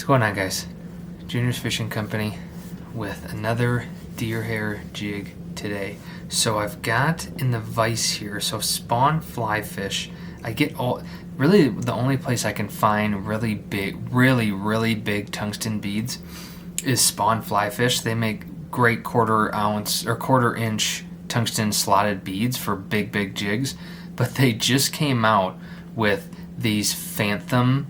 What's going on, guys? Junior's Fishing Company with another deer hair jig today. So I've got in the vise here, so spawn fly fish. I get really the only place I can find really big tungsten beads is spawn fly fish. They make great quarter-ounce or quarter-inch tungsten slotted beads for big jigs, but they just came out with these fanthom,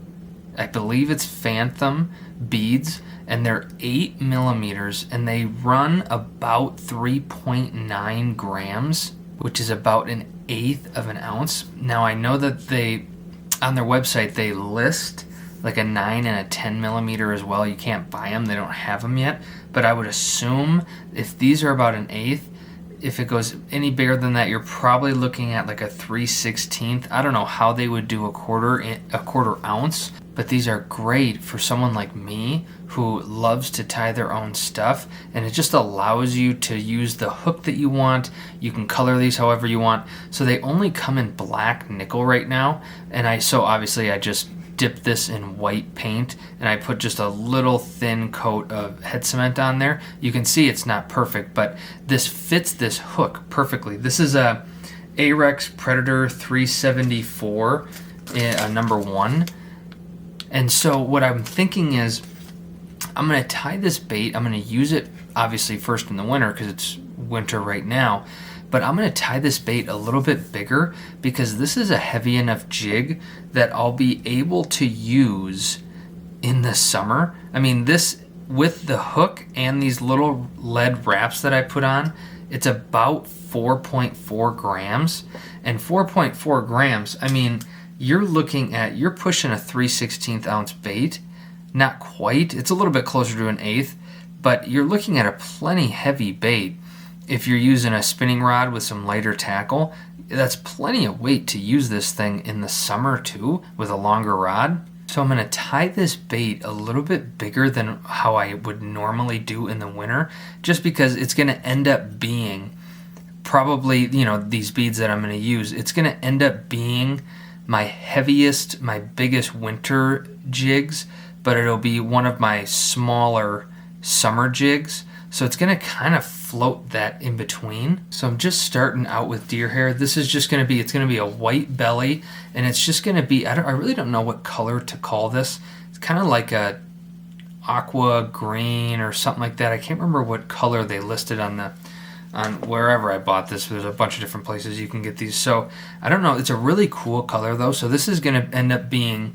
I believe it's fanthom beads, and they're 8 millimeters and they run about 3.9 grams, which is about 1/8 of an ounce. Now I know that they, on their website, they list like a 9 and a 10 millimeter as well. You can't buy them, they don't have them yet, but I would assume if these are about 1/8, if it goes any bigger than that, you're probably looking at like a 3/16. I don't know how they would do a quarter ounce, but these are great for someone like me who loves to tie their own stuff, and it just allows you to use the hook that you want. You can color these however you want. So they only come in black nickel right now, and so obviously I just dip this in white paint and I put just a little thin coat of head cement on there. You can see it's not perfect, but this fits this hook perfectly. This is a Ahrex Predator 374 number 1. And so what I'm thinking is I'm going to tie this bait. I'm going to use it obviously first in the winter because it's winter right now, but I'm going to tie this bait a little bit bigger because this is a heavy enough jig that I'll be able to use in the summer. I mean, this with the hook and these little lead wraps that I put on, it's about 4.4 grams. And 4.4 grams, I mean, you're pushing a 3/16 ounce bait. Not quite, it's a little bit closer to 1/8, but you're looking at a plenty heavy bait. If you're using a spinning rod with some lighter tackle, that's plenty of weight to use this thing in the summer too with a longer rod. So I'm going to tie this bait a little bit bigger than how I would normally do in the winter, just because it's going to end up being probably, these beads that I'm going to use, it's going to end up being my heaviest, my biggest winter jigs, but it'll be one of my smaller summer jigs. So it's going to kind of float that in between. So I'm just starting out with deer hair. This is just going to be, it's going to be a white belly, and it's just going to be, I really don't know what color to call this. It's kind of like a aqua green or something like that. I can't remember what color they listed on wherever I bought this. There's a bunch of different places you can get these. So I don't know. It's a really cool color though. So this is going to end up being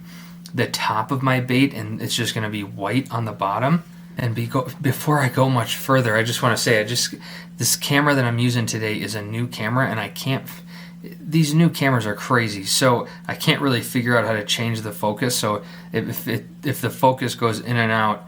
the top of my bait, and it's just going to be white on the bottom. And before I go much further, I just want to say, this camera that I'm using today is a new camera, and these new cameras are crazy, so I can't really figure out how to change the focus. So if the focus goes in and out,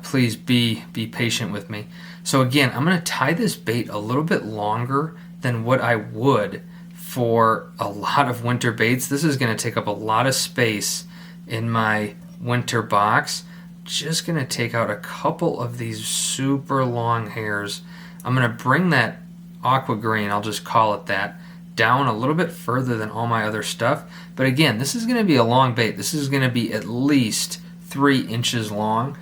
please be patient with me. So again, I'm going to tie this bait a little bit longer than what I would for a lot of winter baits. This is going to take up a lot of space in my winter box. Just going to take out a couple of these super long hairs. I'm going to bring that aqua green, I'll just call it that, down a little bit further than all my other stuff. But again, this is going to be a long bait. This is going to be at least 3 inches long,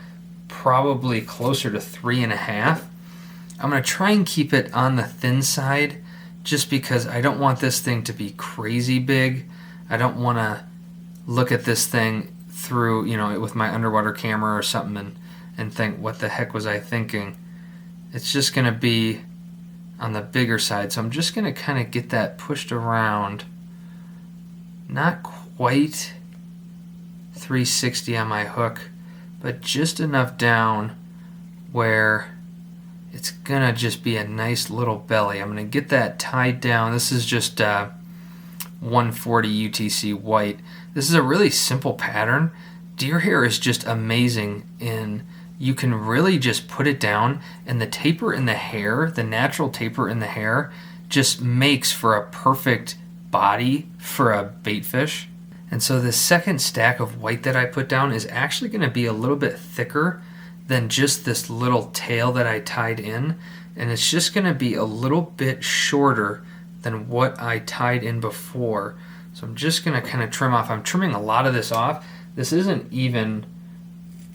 probably closer to 3.5. I'm going to try and keep it on the thin side just because I don't want this thing to be crazy big. I don't want to look at this thing through, with my underwater camera or something and think, what the heck was I thinking? It's just going to be on the bigger side. So I'm just going to kind of get that pushed around. Not quite 360 on my hook, but just enough down where it's going to just be a nice little belly. I'm going to get that tied down. This is just 140 UTC white. This is a really simple pattern. Deer hair is just amazing you can really just put it down, and the taper in the hair, the natural taper in the hair, just makes for a perfect body for a baitfish. And so the second stack of white that I put down is actually going to be a little bit thicker than just this little tail that I tied in, and it's just going to be a little bit shorter than what I tied in before. So I'm just going to kind of trim off. I'm trimming a lot of this off. This isn't even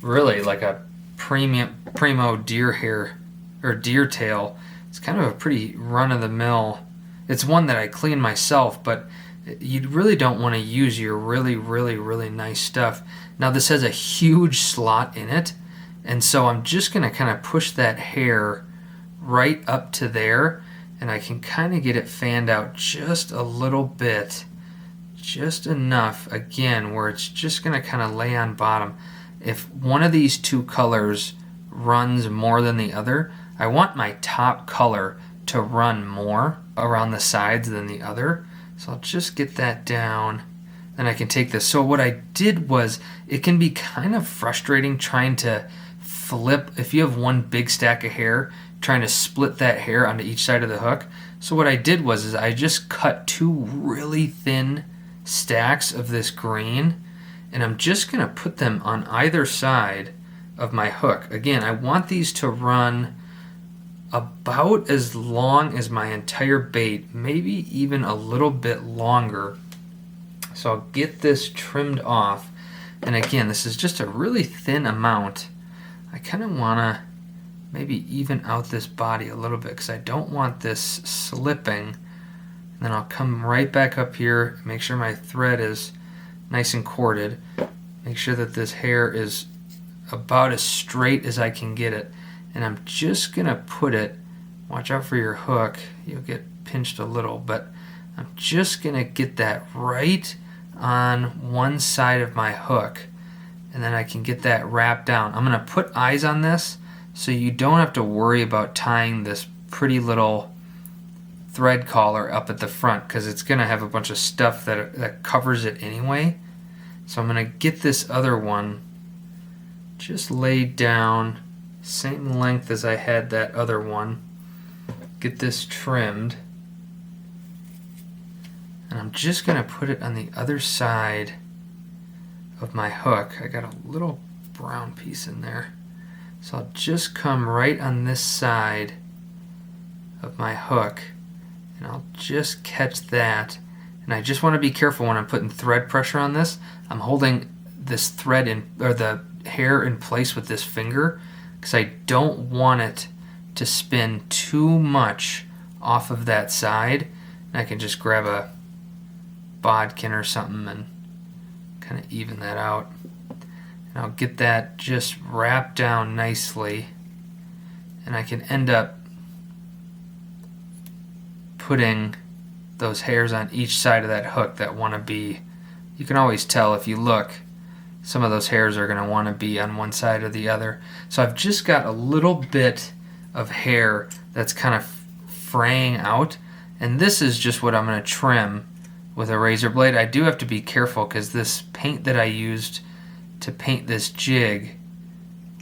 really like a primo deer hair or deer tail. It's kind of a pretty run-of-the-mill. It's one that I clean myself, but you really don't want to use your really nice stuff. Now this has a huge slot in it, and so I'm just going to kind of push that hair right up to there, and I can kind of get it fanned out just a little bit, just enough, again, where it's just going to kind of lay on bottom. If one of these two colors runs more than the other, I want my top color to run more around the sides than the other. So I'll just get that down, and I can take this. So what I did was, it can be kind of frustrating trying to flip, if you have one big stack of hair, trying to split that hair onto each side of the hook. So what I did was is I just cut two really thin stacks of this green, and I'm just going to put them on either side of my hook. Again, I want these to run about as long as my entire bait, maybe even a little bit longer. So I'll get this trimmed off, and again, this is just a really thin amount. I kind of want to maybe even out this body a little bit because I don't want this slipping. And then I'll come right back up here, make sure my thread is nice and corded, make sure that this hair is about as straight as I can get it, and I'm just gonna put it, watch out for your hook, you'll get pinched a little, but I'm just gonna get that right on one side of my hook, and then I can get that wrapped down. I'm gonna put eyes on this so you don't have to worry about tying this pretty little thread collar up at the front, because it's gonna have a bunch of stuff that covers it anyway. So I'm gonna get this other one just laid down, same length as I had that other one. Get this trimmed, and I'm just gonna put it on the other side of my hook. I got a little brown piece in there, so I'll just come right on this side of my hook, and I'll just catch that. And I just want to be careful when I'm putting thread pressure on this. I'm holding this thread in, or the hair in place with this finger, because I don't want it to spin too much off of that side. And I can just grab a bodkin or something and kind of even that out. And I'll get that just wrapped down nicely, and I can end up putting those hairs on each side of that hook that want to be, you can always tell if you look, some of those hairs are going to want to be on one side or the other. So I've just got a little bit of hair that's kind of fraying out, and this is just what I'm going to trim with a razor blade. I do have to be careful because this paint that I used to paint this jig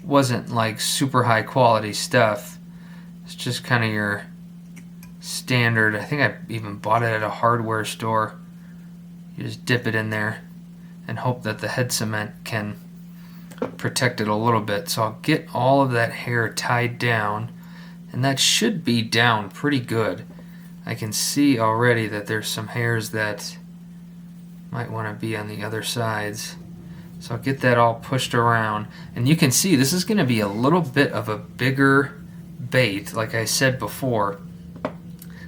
wasn't like super high quality stuff. It's just kind of your standard. I think I even bought it at a hardware store. You just dip it in there and hope that the head cement can protect it a little bit. So I'll get all of that hair tied down, and that should be down pretty good. I can see already that there's some hairs that might want to be on the other sides. So I'll get that all pushed around, and you can see this is going to be a little bit of a bigger bait, like I said before.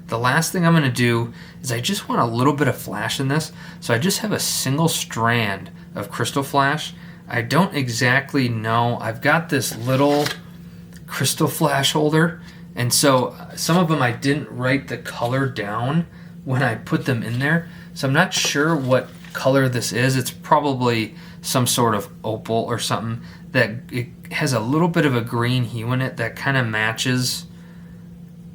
The last thing I'm going to do is I just want a little bit of flash in this, so I just have a single strand of crystal flash. I don't exactly know. I've got this little crystal flash holder, and so some of them I didn't write the color down when I put them in there, so I'm not sure what color this is. It's probably some sort of opal or something that it has a little bit of a green hue in it that kind of matches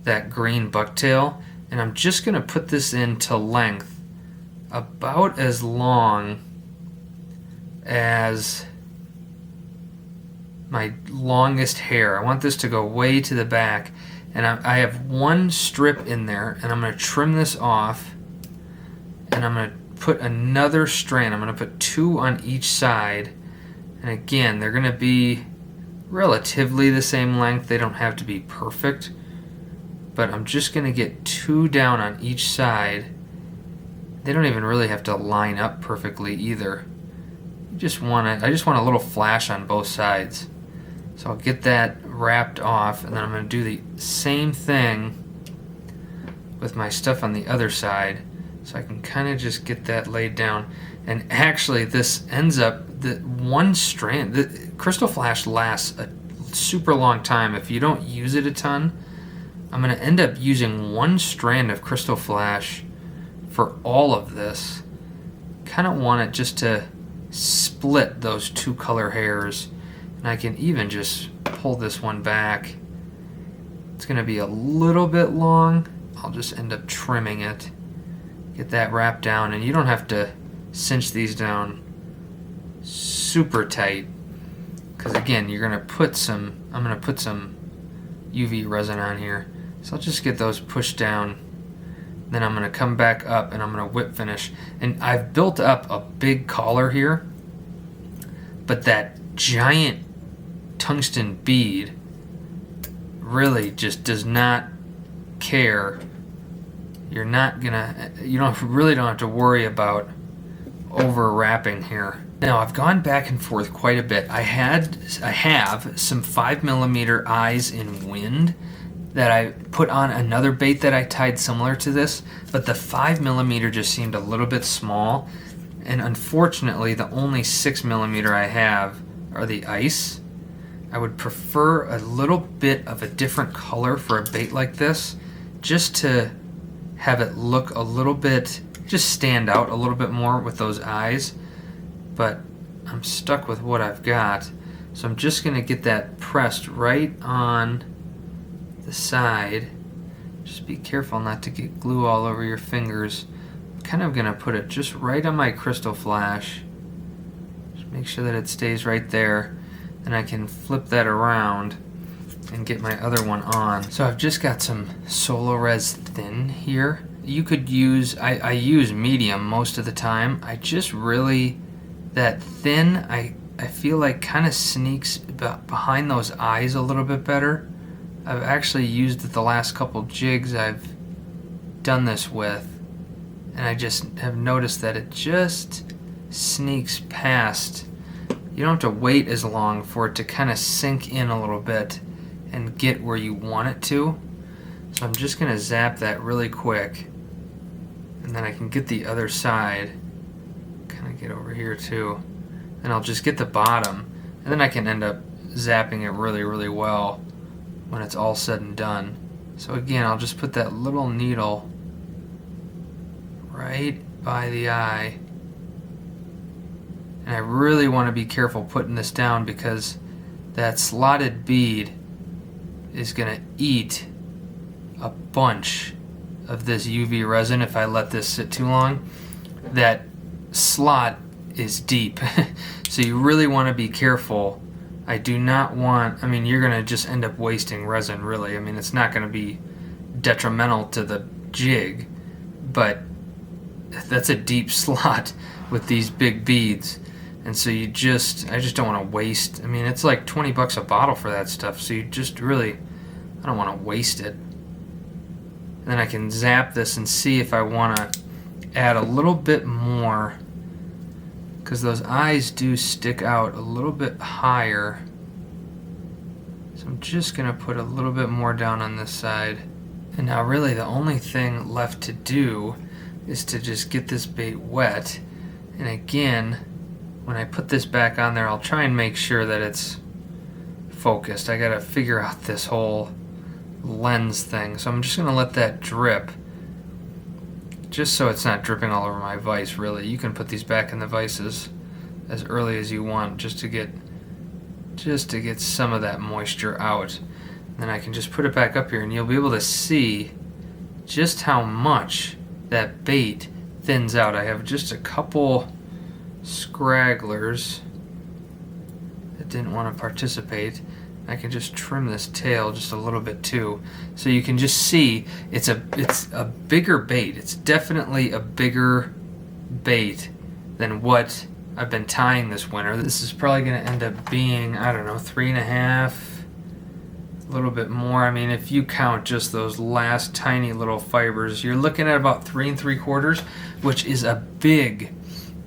that green bucktail. And I'm just going to put this into length about as long as my longest hair. I want this to go way to the back, and I have one strip in there, and I'm going to trim this off, and I'm going to put another strand. I'm going to put two on each side, and again, they're going to be relatively the same length. They don't have to be perfect, but I'm just going to get two down on each side. They don't even really have to line up perfectly either. I just want a little flash on both sides. So I'll get that wrapped off, and then I'm going to do the same thing with my stuff on the other side, so I can kind of just get that laid down. And actually this ends up, the one strand, the crystal flash lasts a super long time. If you don't use it a ton, I'm going to end up using one strand of crystal flash for all of this. Kind of want it just to split those two color hairs, and I can even just pull this one back. It's going to be a little bit long. I'll just end up trimming it, get that wrapped down, and you don't have to cinch these down super tight, because again, you're going to put some, I'm going to put some UV resin on here. So I'll just get those pushed down. Then I'm going to come back up and I'm going to whip finish. And I've built up a big collar here, but that giant tungsten bead really just does not care. You really don't have to worry about over wrapping here. Now I've gone back and forth quite a bit. I have some 5mm eyes in wind that I put on another bait that I tied similar to this, but the 5mm just seemed a little bit small, and unfortunately the only 6mm I have are the ice. I would prefer a little bit of a different color for a bait like this, just to have it look a little bit, just stand out a little bit more with those eyes, but I'm stuck with what I've got. So I'm just going to get that pressed right on the side. Just be careful not to get glue all over your fingers. I'm kind of going to put it just right on my crystal flash. Just make sure that it stays right there. And I can flip that around and get my other one on. So I've just got some Solarez thin here. You could use, I use medium most of the time. I just really, that thin, I feel like kind of sneaks behind those eyes a little bit better. I've actually used it the last couple jigs I've done this with, and I just have noticed that it just sneaks past. You don't have to wait as long for it to kind of sink in a little bit and get where you want it to. So I'm just going to zap that really quick, and then I can get the other side, kind of get over here too, and I'll just get the bottom, and then I can end up zapping it really, really well when it's all said and done. So again, I'll just put that little needle right by the eye, and I really want to be careful putting this down because that slotted bead is going to eat a bunch of this UV resin if I let this sit too long. That slot is deep, so you really want to be careful. I do not want, I mean, you're going to just end up wasting resin, really. I mean, it's not going to be detrimental to the jig, but that's a deep slot with these big beads. And so I just don't want to waste, I mean, it's like $20 a bottle for that stuff, so you just really, I don't want to waste it. And then I can zap this and see if I want to add a little bit more, because those eyes do stick out a little bit higher. So I'm just going to put a little bit more down on this side. And now really the only thing left to do is to just get this bait wet. And again, when I put this back on there, I'll try and make sure that it's focused. I got to figure out this whole lens thing. So I'm just going to let that drip, just so it's not dripping all over my vise, really. You can put these back in the vices as early as you want, just to get some of that moisture out. And then I can just put it back up here, and you'll be able to see just how much that bait thins out. I have just a couple scragglers that didn't want to participate. I can just trim this tail just a little bit too, so you can just see it's a bigger bait. It's definitely a bigger bait than what I've been tying this winter. This is probably going to end up being, I don't know, 3.5, a little bit more. I mean, if you count just those last tiny little fibers, you're looking at about 3 3/4, which is a big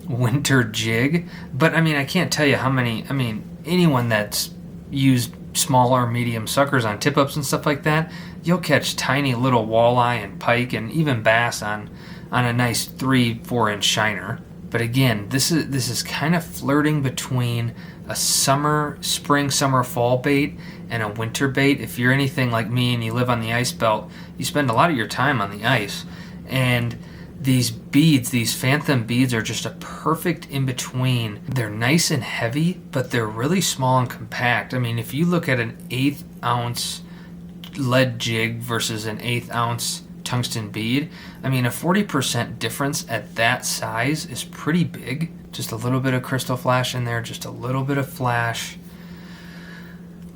winter jig. But I mean, I can't tell you how many, I mean, anyone that's used small or medium suckers on tip-ups and stuff like that, you'll catch tiny little walleye and pike and even bass on a nice 3-4 inch shiner. But again, this is kind of flirting between a spring, summer, fall bait and a winter bait. If you're anything like me and you live on the ice belt, you spend a lot of your time on the ice. And these beads, these fanthom beads, are just a perfect in-between. They're nice and heavy, but they're really small and compact. I mean, if you look at an 1/8 ounce lead jig versus an 1/8 ounce tungsten bead, I mean, a 40% difference at that size is pretty big. Just a little bit of crystal flash in there, just a little bit of flash.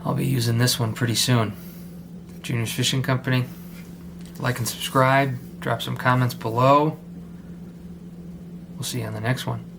I'll be using this one pretty soon. Junior's Fishing Company. Like and subscribe. Drop some comments below. We'll see you on the next one.